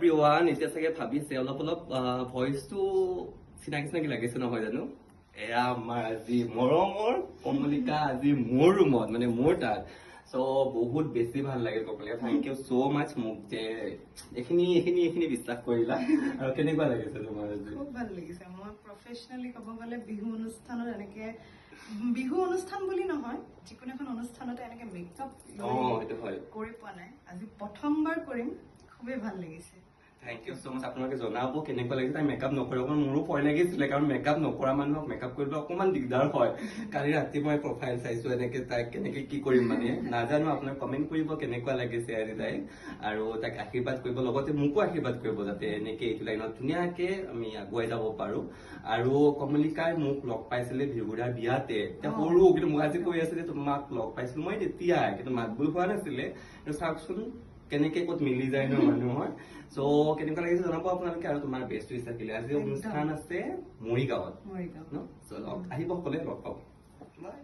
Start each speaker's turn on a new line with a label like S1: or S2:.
S1: Everyone এতিয়া চাগে ভাবিছে অলপ অলপ ভইচটো চিনাকি লাগিছে নহয় জানো এয়া আমাৰ আজি মৰমৰ কমলিকা আজি মোৰ ৰুমত মানে মোৰ তাত সো বহুত বেছি ভাল লাগিল কমলিকা থেংক ইউ সো মাচ মোক যে এইখিনি বিশ্বাস কৰিলা আৰু কেনেকুৱা লাগিছে তোমাৰ আজি
S2: খুব ভাল লাগিছে মই প্ৰফেশনালি ক'ব গ'লে বিহু অনুষ্ঠানত এনেকে বিহু অনুষ্ঠান বুলি নহয় যিকোনো এখন অনুষ্ঠানতে এনেকে মেকআপ
S1: এইটো হয়
S2: কৰি পোৱা নাই আজি প্ৰথমবাৰ কৰিম খুবেই ভাল লাগিছে
S1: Thank you so much. আপোনালোকে জনাব কেনেকুৱা লাগিছে তাই মেকআপ নকৰে অকণ মোৰো ভয় লাগিছিলে কাৰণ মেকআপ নকৰা মানুহক মেকআপ কৰিবলৈ অকণমান দিগদাৰ হয় কালি ৰাতি মই প্ৰফাইল চাইছো এনেকে তাইক কেনেকে কি কৰিম মানে নাজানো আপোনাক কমেণ্ট কৰিব কেনেকুৱা লাগিছে আজি তাই আৰু তাইক আশীৰ্বাদ কৰিব লগতে মোকো আশীৰ্বাদ কৰিব যাতে এনেকে এইটো লাইনত ধুনীয়াকে আমি আগুৱাই যাব পাৰো আৰু কমলিকাই মোক লগ পাইছিলে ভিগুৰাৰ বিয়াতে এতিয়া সৰু কিন্তু মোক আজি কৈ আছিলে তোমাক লগ পাইছিলো মই তেতিয়াই কিন্তু মাত বোল হোৱা নাছিলে চাওকচোন কেনেকে ক'ত মিলি যায় ন মানুহৰ সো কেনেকুৱা লাগিছে জনাব আপোনালোকে আৰু তোমাৰ বেষ্ট উইচ থাকিলে আজি অনুষ্ঠান আছে মৰিগাঁৱত ন সো আহিব সকলোৱে লগ পাব বাই